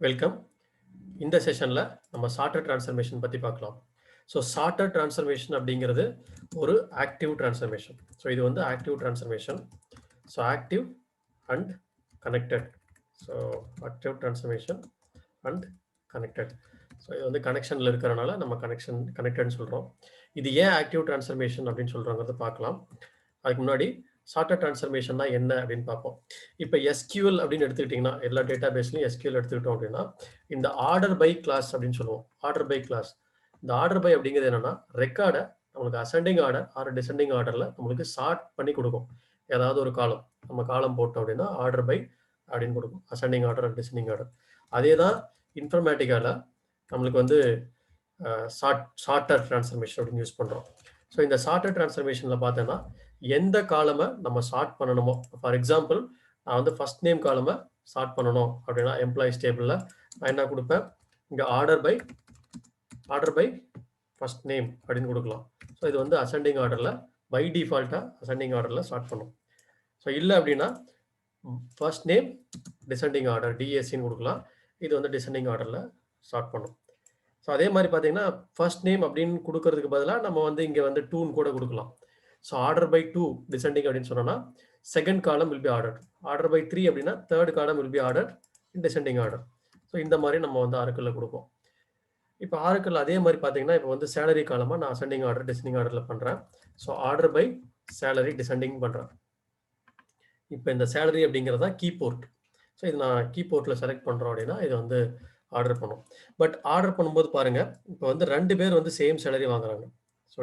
Welcome. இந்த செஷன்ல நம்ம charter transformation பத்தி பார்க்கலாம். ஸோ சார்ட்டர் டிரான்ஸ்ஃபர்மேஷன் அப்படிங்கிறது ஒரு ஆக்டிவ் டிரான்ஸ்ஃபர்மேஷன். ஸோ இது வந்து active transformation. So active and connected. So active transformation and connected. So இது வந்து கனெக்ஷனில் இருக்கிறனால நம்ம கனெக்டட்னு சொல்கிறோம். இது ஏன் ஆக்டிவ் டிரான்ஸ்ஃபர்மேஷன் அப்படின்னு சொல்கிறோங்கிறத பார்க்கலாம். அதுக்கு முன்னாடி சார்ட்டர் டிரான்ஸ்ஃபர்மேஷன்னா என்ன அப்படின்னு பார்ப்போம். இப்போ எஸ்கியூஎல் அப்படின்னு எடுத்துக்கிட்டிங்கன்னா எல்லா டேட்டா பேஸ்லையும் எஸ்கியூஎல் எடுத்துக்கிட்டோம் அப்படின்னா இந்த ஆர்டர் பை கிளாஸ் அப்படின்னு சொல்லுவோம். Order by class. இந்த ஆர்டர் பை அப்படிங்கிறது என்னன்னா ரெக்கார்டை நம்மளுக்கு அசெண்டிங் ஆர்டர் ஆர் டிசெண்டிங் ஆர்டரில் நம்மளுக்கு சார்ட் பண்ணி கொடுக்கும். ஏதாவது ஒரு காலம் நம்ம காலம் போட்டோம் அப்படின்னா ஆர்டர் பை அப்படின்னு கொடுக்கும். Ascending order and descending order. அதே தான் இன்ஃபர்மேட்டிக்காவில் நம்மளுக்கு வந்து சார்ட்டர் டிரான்ஸ்ஃபர்மேஷன் அப்படின்னு யூஸ் பண்ணுறோம். ஸோ இந்த சார்ட்டர் டிரான்ஸ்ஃபர்மேஷனில் பார்த்தோன்னா எந்த காலமை நம்ம சார்ட் பண்ணணுமோ, ஃபார் எக்ஸாம்பிள் நான் வந்து ஃபர்ஸ்ட் நேம் காலமை சார்ட் பண்ணணும் அப்படின்னா எம்ப்ளாயிஸ் டேபிளில் நான் என்ன கொடுப்பேன், இங்கே ஆர்டர் பை ஃபர்ஸ்ட் நேம் அப்படின்னு கொடுக்கலாம். ஸோ இது வந்து அசெண்டிங் ஆர்டரில் பை டிஃபால்ட்டாக அசெண்டிங் ஆர்டரில் ஸ்டார்ட் பண்ணும். ஸோ இல்லை அப்படின்னா ஃபர்ஸ்ட் நேம் டிசெண்டிங் ஆர்டர் டிஎஸ்சின்னு கொடுக்கலாம். இது வந்து டிசெண்டிங் ஆர்டரில் ஸ்டார்ட் பண்ணும். ஸோ அதே மாதிரி பார்த்தீங்கன்னா ஃபர்ஸ்ட் நேம் அப்படின்னு கொடுக்கறதுக்கு பதிலாக நம்ம வந்து இங்கே வந்து டூன்னு கூட கொடுக்கலாம். ஸோ ஆர்டர் பை 2 டிசெண்டிங் அப்படின்னு சொன்னோம்னா second column will be order. Order by 3 அப்படின்னா third column will be order in descending order. So இந்த மாதிரி நம்ம வந்து ஆர்க்கிளில் கொடுப்போம். இப்போ ஆர்க்கிள் அதே மாதிரி பார்த்தீங்கன்னா இப்போ வந்து சேலரி காலமாக நான் அசெண்டிங் ஆர்டர் டிசெண்டிங் ஆர்டரில் பண்ணுறேன். So order by salary descending பண்ணுறேன். இப்போ இந்த சேலரி அப்படிங்கிறதா கீபோர்ட். ஸோ இது நான் கீபோர்ட்டில் செலக்ட் பண்ணுறோம் அப்படின்னா இது வந்து ஆர்டர் பண்ணும். பட் ஆர்டர் பண்ணும்போது பாருங்க, இப்போ வந்து 2 பேர் வந்து சேம் சேலரி வாங்குறாங்க. So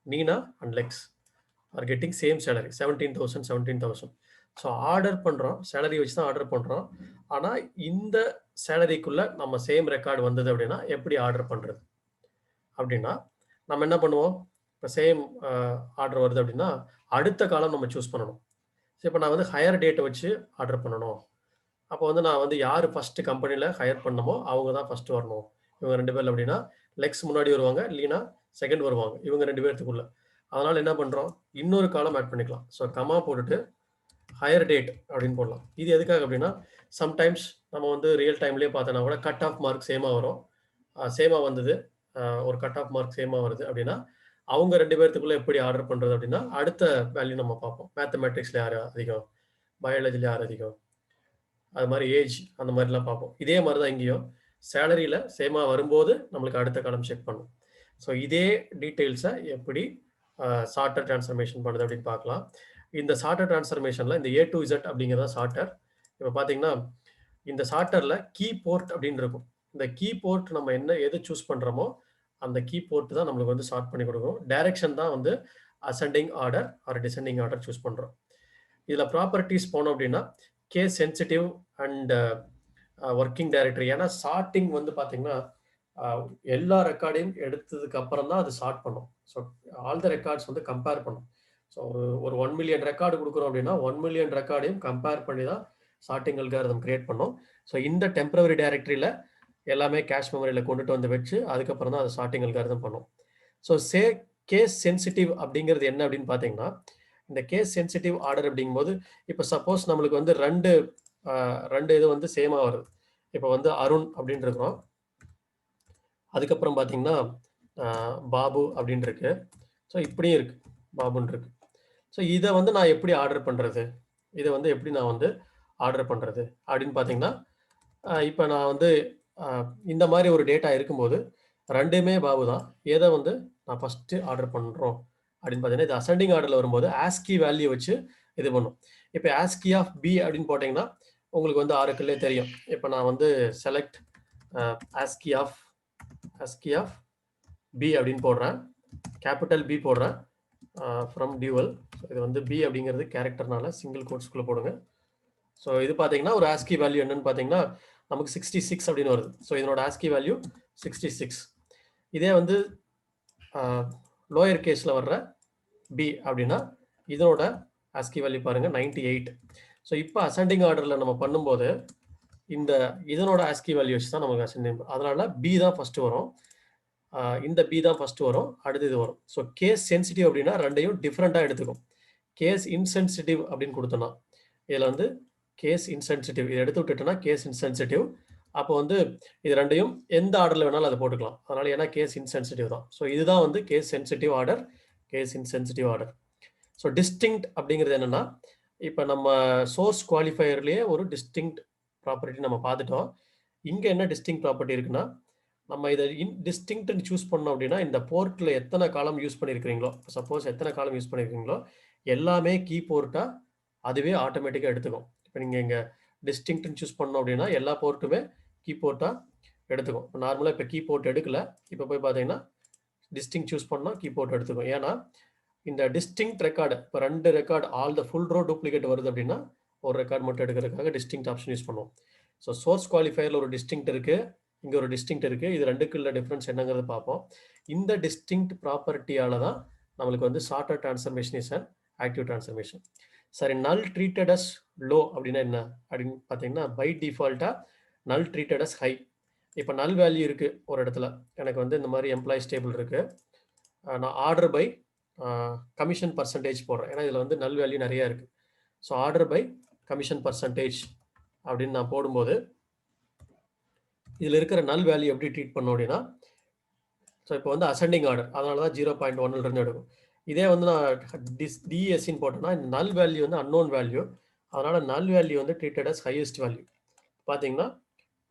Neena and Lex are getting same salary 17,000. So order பண்ணுறோம், சேலரி வச்சு தான் ஆர்டர் பண்ணுறோம். ஆனால் இந்த சேலரிக்குள்ளே நம்ம சேம் ரெக்கார்டு வந்தது அப்படின்னா எப்படி ஆர்டர் பண்ணுறது அப்படின்னா நம்ம என்ன பண்ணுவோம், இப்போ சேம் ஆர்டர் வருது அப்படின்னா அடுத்த காலம் நம்ம சூஸ் பண்ணணும். ஸோ இப்போ நான் வந்து ஹையர் டேட்டை வச்சு ஆர்டர் பண்ணணும். அப்போ வந்து நான் வந்து யார் ஃபர்ஸ்ட் கம்பெனியில் ஹையர் பண்ணமோ அவங்க தான் ஃபர்ஸ்ட் வரணும். இவங்க 2 பேர் அப்படின்னா லெக்ஸ் முன்னாடி வருவாங்க, லீனா செகண்ட் வருவாங்க, இவங்க 2 பேர்த்துக்குள்ள. அதனால என்ன பண்ணுறோம், இன்னொரு காலம் ஆட் பண்ணிக்கலாம். ஸோ கமா போட்டுட்டு ஹையர் டேட் அப்படின்னு போடலாம். இது எதுக்காக அப்படின்னா சம்டைம்ஸ் நம்ம வந்து ரியல் டைம்லேயே பார்த்தோன்னா கூட கட் ஆஃப் மார்க் சேமாக வரும். சேமாக வந்தது, ஒரு கட் ஆஃப் மார்க் சேமாக வருது அப்படின்னா அவங்க 2 பேர்த்துக்குள்ள எப்படி ஆர்டர் பண்ணுறது அப்படின்னா அடுத்த வேல்யூ நம்ம பார்ப்போம். மேத்தமெட்டிக்ஸில் யார் அதிகம், பயாலஜியில் யார் அதிகம், அது மாதிரி ஏஜ் அந்த மாதிரிலாம் பார்ப்போம். இதே மாதிரி தான் இங்கேயும் சேலரியில் சேமாக வரும்போது நம்மளுக்கு அடுத்த காலம் செக் பண்ணும். ஸோ இதே டீட்டெயில்ஸை எப்படி சார்ட்டர் டிரான்ஸ்ஃபர்மேஷன் பண்ணுது அப்படின்னு பார்க்கலாம். இந்த சார்ட்டர் டிரான்ஸ்ஃபர்மேஷனில் இந்த A to Z அப்படிங்கிறத சார்ட்டர். இப்போ பார்த்தீங்கன்னா இந்த சார்ட்டரில் கீ போர்ட் அப்படின்னு இருக்கும். இந்த கீ போர்ட் நம்ம எது சூஸ் பண்ணுறோமோ அந்த கீ போர்ட் தான் நம்மளுக்கு வந்து சார்ட் பண்ணி கொடுக்கும். டைரக்ஷன் தான் வந்து ascending order or descending order choose பண்ணுறோம். இதில் ப்ராப்பர்ட்டிஸ் போனோம் அப்படின்னா case sensitive and working directory. ஏன்னா சார்ட்டிங் வந்து பார்த்தீங்கன்னா எல்லா ரெக்கார்டையும் எடுத்ததுக்கு அப்புறம் தான் அது சார்ட் பண்ணும். ஸோ ஆல் த ரெக்கார்ட்ஸ் வந்து கம்பேர் பண்ணும். ஸோ ஒரு 1 மில்லியன் ரெக்கார்டு கொடுக்குறோம் அப்படின்னா 1 மில்லியன் ரெக்கார்டையும் கம்பேர் பண்ணி தான் சார்ட்டிங் அல்காரிதம் கிரியேட் பண்ணோம். ஸோ இந்த டெம்பரவரி டைரக்டரியில் எல்லாமே கேஷ் மெமரியில் கொண்டுட்டு வந்து வச்சு அதுக்கப்புறம் தான் அது சார்ட்டிங் அல்காரிதம் பண்ணும். ஸோ கேஸ் சென்சிட்டிவ் அப்படிங்கிறது என்ன அப்படின்னு பார்த்தீங்கன்னா இந்த கேஸ் சென்சிட்டிவ் ஆர்டர் அப்படிங்கும்போது இப்போ சப்போஸ் நம்மளுக்கு வந்து ரெண்டு இது வந்து சேமாக வருது. இப்போ வந்து அருண் அப்படின்னு இருக்கிறோம், அதுக்கப்புறம் பார்த்தீங்கன்னா பாபு அப்படின்னு இருக்கு. ஸோ இப்படியும் இருக்கு, பாபுன்னு இருக்கு. ஸோ இதை வந்து நான் எப்படி ஆர்டர் பண்ணுறது, இதை வந்து எப்படி நான் வந்து ஆர்டர் பண்ணுறது அப்படின்னு பார்த்தீங்கன்னா இப்போ நான் வந்து இந்த மாதிரி ஒரு டேட்டா இருக்கும்போது ரெண்டுமே பாபு தான். எதை வந்து நான் ஃபஸ்ட்டு ஆர்டர் பண்ணுறோம் அப்படின்னு பார்த்தீங்கன்னா இது அசெண்டிங் ஆர்டரில் வரும்போது ஆஸ்கி வேல்யூ வச்சு இது பண்ணும். இப்போ ஆஸ்கி ஆஃப் பி அப்படின்னு போட்டிங்கன்னா உங்களுக்கு வந்து ஆர்க்கிளே தெரியும். இப்போ நான் வந்து செலக்ட் ஆஸ்கி ஆஃப் பி அப்படின்னு போடுறேன், கேபிட்டல் பி போடுறேன் ஃப்ரம் டியூவல். இது வந்து பி அப்படிங்கிறது கேரக்டர்னால சிங்கிள் கோட்ஸ்குள்ளே போடுங்க. ஸோ இது பார்த்தீங்கன்னா ஒரு ஆஸ்கி வேல்யூ என்னன்னு பார்த்தீங்கன்னா நமக்கு 66 அப்படின்னு வருது. ஸோ இதனோட ஆஸ்கி வேல்யூ 66. இதே வந்து லோயர் கேஸில் வர்ற பி அப்படின்னா இதனோட ஆஸ்கி வேல்யூ பாருங்கள் 98. ஸோ இப்போ அசெண்டிங் ஆர்டரில் நம்ம பண்ணும்போது இதனோட ஆஸ்கி வேல்யூஸ் தான் நமக்கு அசெண்டிங். அதனால பி தான் ஃபஸ்ட்டு வரும், இந்த பி தான் ஃபஸ்ட்டு வரும், அடுத்து இது வரும். ஸோ கேஸ் சென்சிட்டிவ் அப்படின்னா ரெண்டையும் டிஃப்ரெண்ட்டாக எடுத்துக்கும். கேஸ் இன்சென்சிட்டிவ் அப்படின்னு கொடுத்தோன்னா இதில் வந்து கேஸ் இன்சென்சிட்டிவ் இதை எடுத்து விட்டுட்டோன்னா கேஸ் இன்சென்சிட்டிவ், அப்போ வந்து இது ரெண்டையும் எந்த ஆர்டரில் வேணாலும் அதை போட்டுக்கலாம். அதனால் ஏன்னா கேஸ் இன்சென்சிட்டிவ் தான். ஸோ இதுதான் வந்து case sensitive order, case insensitive order. So distinct அப்படிங்கிறது என்னென்னா, இப்போ நம்ம சோர்ஸ் குவாலிஃபையர்லேயே ஒரு டிஸ்டிங்க்ட் ப்ராப்பர்ட்டி நம்ம பார்த்துட்டோம். இங்கே என்ன டிஸ்டிங்க்ட் ப்ராப்பர்ட்டி இருக்குன்னா, நம்ம இதை டிஸ்டிங்க்ட்னு சூஸ் பண்ணோம் அப்படின்னா, இந்த போர்ட்டில் எத்தனை காலம் யூஸ் பண்ணியிருக்கிறீங்களோ, சப்போஸ் எத்தனை காலம் யூஸ் பண்ணியிருக்கீங்களோ எல்லாமே கீ போர்ட்டாக அதுவே ஆட்டோமேட்டிக்காக எடுத்துக்கும். இப்போ நீங்கள் இங்கே டிஸ்டிங்க்ட்னு சூஸ் பண்ணோம் அப்படின்னா எல்லா போர்ட்டுமே கீ போர்ட்டாக எடுத்துக்கும். நார்மலாக இப்போ கீ போர்ட் எடுக்கல, இப்போ போய் பார்த்தீங்கன்னா டிஸ்டிங்க்ட் சூஸ் பண்ணால் கீ போர்ட் எடுத்துக்கும். ஏன்னா இந்த டிஸ்டிங்க்ட் ரெக்கார்டு இப்போ 2 record all the full row duplicate வருது அப்படின்னா ஒரு ரெக்கார்டு மட்டும் எடுக்கிறதுக்காக டிஸ்டிங்க்ட் ஆப்ஷன் யூஸ் பண்ணுவோம். ஸோ சோர்ஸ் குவாலிஃபையரில் ஒரு டிஸ்டிங்க்ட் இருக்குது, இங்கே ஒரு டிஸ்டிங்க்ட் இருக்குது. இது ரெண்டுக்குள்ள டிஃப்ரென்ஸ் என்னங்கிறது பார்ப்போம். இந்த டிஸ்டிங்க்ட் ப்ராப்பர்ட்டியால் தான் நம்மளுக்கு வந்து charter transformation is an active transformation. சரி, நல் ட்ரீட்டட் அஸ் லோ அப்படின்னா என்ன அப்படின்னு பார்த்தீங்கன்னா, பை டிஃபால்ட்டாக நல் ட்ரீட்டட் அஸ் ஹை. இப்போ நல் வேல்யூ இருக்குது ஒரு இடத்துல, எனக்கு வந்து இந்த மாதிரி எம்ப்ளாயிஸ் டேபிள் இருக்குது, நான் ஆர்டர் பை கமிஷன் பர்சன்டேஜ் போடுறேன். ஏன்னா இதில் வந்து நல் வேல்யூ நிறையா இருக்குது. So order by commission percentage அப்படின்னு நான் போடும்போது இதில் இருக்கிற நல் வேல்யூ எப்படி ட்ரீட் பண்ணோம் அப்படின்னா, ஸோ இப்போ வந்து அசெண்டிங் ஆர்டர், அதனால தான் 0.1 எடுக்கும். இதே வந்து நான் டிஎஸ்சின்னு போட்டேன்னா இந்த நல் வேல்யூ வந்து அன்னோன் வேல்யூ, அதனால் நல் வேல்யூ வந்து ட்ரீட்டட் அஸ் ஹையஸ்ட் வேல்யூ. பார்த்தீங்கன்னா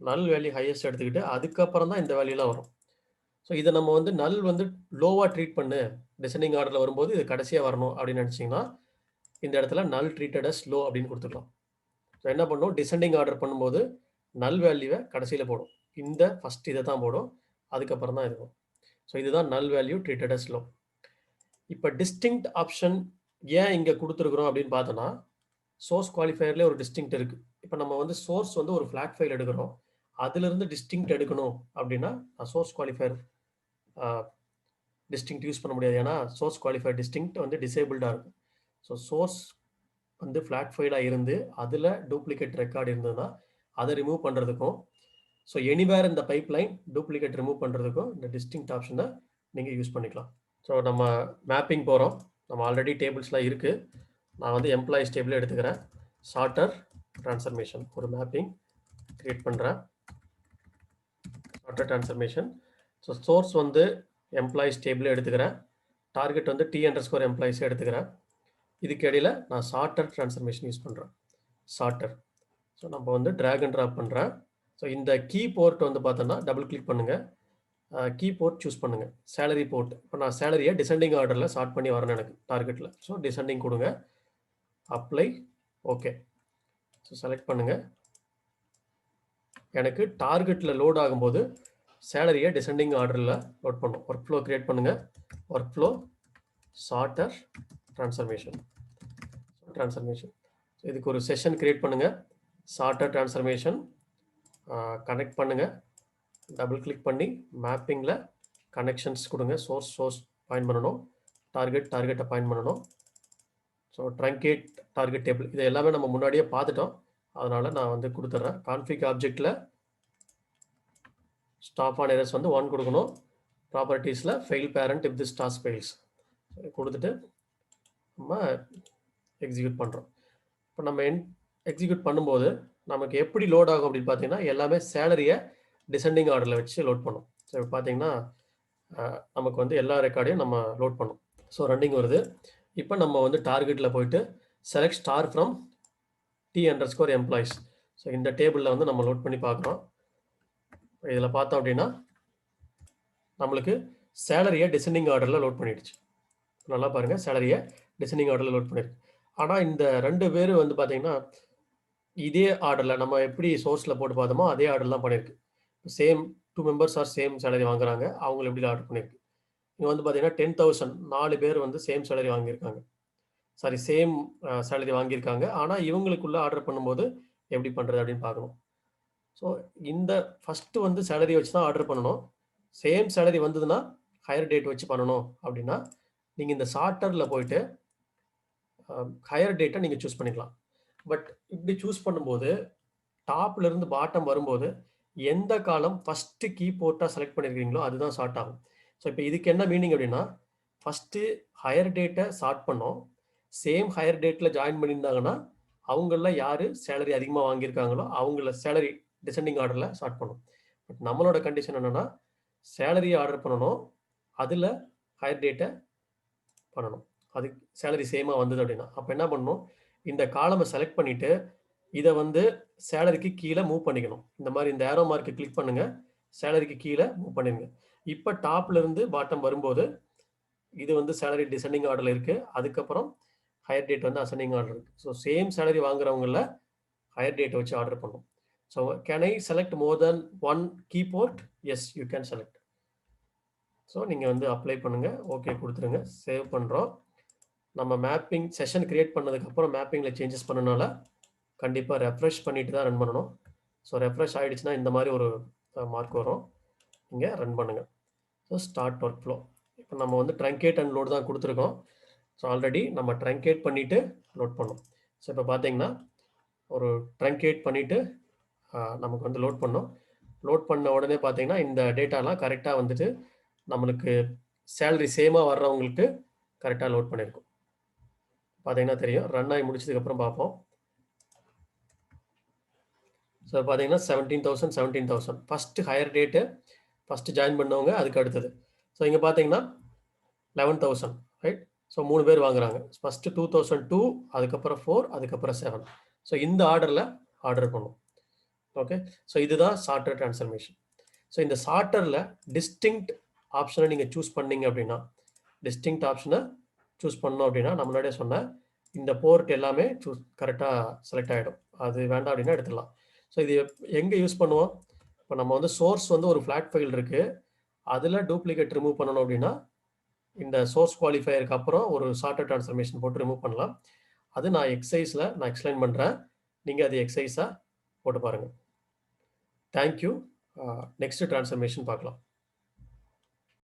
நல் வேல்யூ ஹையஸ்ட் எடுத்துக்கிட்டு அதுக்கப்புறம் தான் இந்த வேல்யூலாம் வரும். ஸோ இதை நம்ம வந்து நல் வந்து லோவாக ட்ரீட் பண்ணு, டிசெண்டிங் ஆர்டரில் வரும்போது இது கடைசியாக வரணும் அப்படின்னு நினச்சிங்கன்னா இந்த இடத்துல நல் ட்ரீட்டட் அஸ் லோ அப்படின்னு கொடுத்துக்கலாம். ஸோ என்ன பண்ணும், டிசெண்டிங் ஆர்டர் பண்ணும்போது நல் வேல்யூவை கடைசியில் போடும். இந்த ஃபஸ்ட் இதை தான் போடும், அதுக்கப்புறம் தான் இருக்கும். ஸோ இதுதான் null value treated as low. இப்போ டிஸ்டிங்க்ட் ஆப்ஷன் ஏன் இங்கே கொடுத்துருக்குறோம் அப்படின்னு பார்த்தோன்னா, சோர்ஸ் குவாலிஃபையர்லேயே ஒரு டிஸ்டிங்க்ட் இருக்குது. இப்போ நம்ம வந்து சோர்ஸ் வந்து ஒரு ஃப்ளாட் ஃபைல் எடுக்கிறோம், அதிலிருந்து டிஸ்டிங்க்ட் எடுக்கணும் அப்படின்னா சோர்ஸ் குவாலிஃபையர் டிஸ்டிங்க்ட் யூஸ் பண்ண முடியாது. ஏன்னா சோர்ஸ் குவாலிஃபையர் டிஸ்டிங்க்ட் வந்து டிசேபிள்டாக இருக்கும். ஸோ சோர்ஸ் வந்து ஃப்ளாட் ஃபைலாக இருந்து அதில் டூப்ளிகேட் ரெக்கார்டு இருந்ததுன்னா அதை ரிமூவ் பண்ணுறதுக்கும், ஸோ எனிவேர் இந்த பைப்லைன் டூப்ளிகேட் ரிமூவ் பண்ணுறதுக்கும் இந்த டிஸ்டிங்க்ட் ஆப்ஷனை நீங்கள் யூஸ் பண்ணிக்கலாம். ஸோ நம்ம மேப்பிங் போகிறோம், நம்ம ஆல்ரெடி டேபிள்ஸ்லாம் இருக்குது. நான் வந்து எம்ப்ளாயிஸ் டேபிள் எடுத்துக்கிறேன், சார்ட்டர் டிரான்ஸ்ஃபர்மேஷன் ஒரு மேப்பிங் கிரியேட் பண்ணுறேன், சார்ட்டர் டிரான்ஸ்ஃபர்மேஷன். ஸோ சோர்ஸ் வந்து எம்ப்ளாயிஸ் டேபிள் எடுத்துக்கிறேன், டார்கெட் வந்து T__ எம்ப்ளாயிஸ் எடுத்துக்கிறேன். இதுக்கு இடையில் நான் சார்ட்டர் டிரான்ஸ்ஃபர்மேஷன் யூஸ் பண்ணுறேன், சார்ட்டர். ஸோ நம்ம வந்து ட்ராக் அண்ட் ட்ராப் பண்ணுறேன். ஸோ இந்த கீ போர்ட் வந்து பார்த்தோன்னா டபுள் கிளிக் பண்ணுங்கள், கீ போர்ட் சூஸ் பண்ணுங்கள், சேலரி போர்ட். இப்போ நான் சேலரியை டிசெண்டிங் ஆர்டரில் சார்ட் பண்ணி வரணும் எனக்கு டார்கெட்டில். ஸோ டிசெண்டிங் கொடுங்க, அப்ளை, ஓகே. ஸோ செலக்ட் பண்ணுங்கள். எனக்கு டார்கெட்டில் லோட் ஆகும்போது சேலரியை டிசெண்டிங் ஆர்டரில் லோட் பண்ணும். ஒர்க் ஃப்ளோ கிரியேட் பண்ணுங்கள், ஒர்க் ஃப்ளோ சார்ட்டர் டிரான்ஸ்ஃபர்மேஷன். இதுக்கு ஒரு செஷன் கிரியேட் பண்ணுங்கள், சார்ட்டர் டிரான்ஸ்ஃபர்மேஷன் கனெக்ட் பண்ணுங்கள், டபுள் கிளிக் பண்ணி மேப்பிங்கில் கனெக்ஷன்ஸ் கொடுங்க. சோர்ஸ் பாயிண்ட் பண்ணணும், டார்கெட்டை பாயிண்ட் பண்ணணும். ஸோ ட்ரங்கேட் டார்கெட் டேபிள் இது எல்லாமே நம்ம முன்னாடியே பார்த்துட்டோம், அதனால் நான் வந்து கொடுத்துட்றேன். கான்ஃபிக் ஆப்ஜெக்டில் ஸ்டாப் ஆன் எரர்ஸ் வந்து 1 கொடுக்கணும், ப்ராப்பர்ட்டிஸில் fail parent if this task fails கொடுத்துட்டு நம்ம எக்ஸிக்யூட் பண்ணுறோம். இப்போ நம்ம எக்ஸிக்யூட் பண்ணும்போது நமக்கு எப்படி லோட் ஆகும் அப்படின்னு பார்த்தீங்கன்னா, எல்லாமே சேலரியை டிசெண்டிங் ஆர்டரில் வச்சு லோட் பண்ணும். ஸோ இப்போ பார்த்தீங்கன்னா நமக்கு வந்து எல்லா ரெக்கார்டையும் நம்ம லோட் பண்ணோம். ஸோ ரன்னிங் வருது. இப்போ நம்ம வந்து டார்கெட்டில் போயிட்டு select star from T__ employees. So இந்த டேபிளில் வந்து நம்ம லோட் பண்ணி பார்க்குறோம். இதில் பார்த்தோம் அப்படின்னா நம்மளுக்கு சேலரியை டிசெண்டிங் ஆர்டரில் லோட் பண்ணிடுச்சு. நல்லா பாருங்கள், சேலரியை டிசெண்டிங் ஆர்டரில் லோட் பண்ணியிருக்கு. ஆனால் இந்த 2 பேர் வந்து பார்த்தீங்கன்னா இதே ஆர்டரில் நம்ம எப்படி சோர்ஸில் போட்டு பார்த்தோமோ அதே ஆர்டர் தான் பண்ணியிருக்கு. Same 2 members are same salary வாங்குறாங்க, அவங்களை எப்படி ஆர்டர் பண்ணியிருக்கு. இங்கே வந்து பார்த்தீங்கன்னா 10,000 4 பேர் வந்து சேம் சேலரி வாங்கியிருக்காங்க, சாரி சேம் சேலரி வாங்கியிருக்காங்க. ஆனால் இவங்களுக்குள்ள ஆர்டர் பண்ணும்போது எப்படி பண்ணுறது அப்படின்னு பார்க்கணும். ஸோ இந்த ஃபஸ்ட்டு வந்து சேலரி வச்சு தான் ஆர்டர் பண்ணணும். சேம் சேலரி வந்ததுன்னா ஹையர் டேட் வச்சு பண்ணணும் அப்படின்னா நீங்கள் இந்த சார்ட்டரில் போயிட்டு ஹையர் டேட்டை நீங்கள் சூஸ் பண்ணிக்கலாம். பட் இப்படி சூஸ் பண்ணும்போது டாப்லேருந்து பாட்டம் வரும்போது எந்த காலம் ஃபஸ்ட்டு கீ போர்ட்டாக செலக்ட் பண்ணியிருக்கீங்களோ அதுதான் ஷார்ட் ஆகும். ஸோ இப்போ இதுக்கு என்ன மீனிங் அப்படின்னா, ஃபஸ்ட்டு ஹையர் டேட்டை ஷார்ட் பண்ணோம், சேம் ஹையர் டேட்டில் ஜாயின் பண்ணியிருந்தாங்கன்னா அவங்கள யார் சேலரி அதிகமாக வாங்கியிருக்காங்களோ அவங்கள சேலரி டிசெண்டிங் ஆர்டரில் சார்ட் பண்ணும். பட் நம்மளோட கண்டிஷன் என்னென்னா சேலரி ஆர்டர் பண்ணணும், அதில் ஹையர் டேட்டை பண்ணணும். அது சேலரி சேமாக வந்தது அப்படின்னா அப்போ என்ன பண்ணணும், இந்த காலமை செலக்ட் பண்ணிவிட்டு இதை வந்து சேலரிக்கு கீழே மூவ் பண்ணிக்கணும். இந்த மாதிரி இந்த ஏரோ மார்க்கை கிளிக் பண்ணுங்கள், சேலரிக்கு கீழே மூவ் பண்ணிடுங்க. இப்போ டாப்லேருந்து பாட்டம் வரும்போது இது வந்து சேலரி டிசெண்டிங் ஆர்டரில் இருக்குது, அதுக்கப்புறம் ஹையர் டேட் வந்து அசெண்டிங் ஆர்டர் இருக்குது. ஸோ சேம் சேலரி வாங்குறவங்கள ஹையர் டேட்டை வச்சு ஆர்டர் பண்ணும். So can I select more than one keyboard? Yes, you can select. So நீங்கள் வந்து அப்ளை பண்ணுங்கள், ஓகே கொடுத்துருங்க, சேவ் பண்ணுறோம். நம்ம மேப்பிங் செஷன் கிரியேட் பண்ணதுக்கப்புறம் மேப்பிங்கில் சேஞ்சஸ் பண்ணனால கண்டிப்பாக ரெஃப்ரெஷ் பண்ணிட்டு தான் ரன் பண்ணணும். ஸோ ரெஃப்ரெஷ் ஆகிடுச்சுன்னா இந்த மாதிரி ஒரு மார்க் வரும், இங்கே ரன் பண்ணுங்கள். So start work flow. இப்போ நம்ம வந்து ட்ரங்கேட் அண்ட் லோட் தான் கொடுத்துருக்கோம். ஸோ ஆல்ரெடி நம்ம ட்ரங்கேட் பண்ணிவிட்டு லோட் பண்ணோம். ஸோ இப்போ பார்த்தீங்கன்னா ஒரு ட்ரங்கேட் பண்ணிவிட்டு நமக்கு வந்து லோட் பண்ணோம். லோட் பண்ண உடனே பார்த்தீங்கன்னா இந்த டேட்டாலாம் கரெக்டாக வந்துட்டு நம்மளுக்கு சேலரி சேமாக வர்றவங்களுக்கு கரெக்டாக லோட் பண்ணியிருக்கும். பார்த்தீங்கன்னா தெரியும். ரன் ஆகி முடிச்சதுக்கப்புறம் பார்ப்போம். ஸோ பார்த்தீங்கன்னா 17,000 17,000 first higher date, first join பண்ணவங்க, அதுக்கு அடுத்தது. ஸோ இங்கே பார்த்தீங்கன்னா 11,000 ரைட். ஸோ 3 பேர் வாங்குறாங்க. ஃபஸ்ட்டு 2002, அதுக்கப்புறம் 4, அதுக்கப்புறம் 7. ஸோ இந்த ஆர்டரில் ஆர்டர் பண்ணும். ஓகே, ஸோ இதுதான் சார்ட்டர் டிரான்ஸ்ஃபர்மேஷன். ஸோ இந்த சார்ட்டரில் டிஸ்டிங்க்ட் ஆப்ஷனை நீங்கள் சூஸ் பண்ணீங்க அப்படின்னா, டிஸ்டிங்க்ட் ஆப்ஷனை சூஸ் பண்ணோம் அப்படின்னா நம்மளுடைய சொன்ன இந்த போர்ட் எல்லாமே கரெக்டாக செலக்ட் ஆகிடும். அது வேண்டாம் அப்படின்னா எடுத்துடலாம். ஸோ இது எங்கே யூஸ் பண்ணுவோம்? இப்போ நம்ம வந்து சோர்ஸ் வந்து ஒரு ஃப்ளாட் ஃபைல் இருக்குது, அதில் டூப்ளிகேட் ரிமூவ் பண்ணணும் அப்படின்னா இந்த சோர்ஸ் குவாலிஃபையருக்கு அப்புறம் ஒரு சார்ட்டர் டிரான்ஸ்ஃபர்மேஷன் போட்டு ரிமூவ் பண்ணலாம். அது நான் எக்ஸசைஸில் நான் எக்ஸ்பிளைன் பண்ணுறேன், நீங்கள் அது எக்ஸசைஸாக போட்டு பாருங்கள். தேங்க்யூ. நெக்ஸ்ட் டிரான்ஸ்ஃபர்மேஷன் பார்க்கலாம்.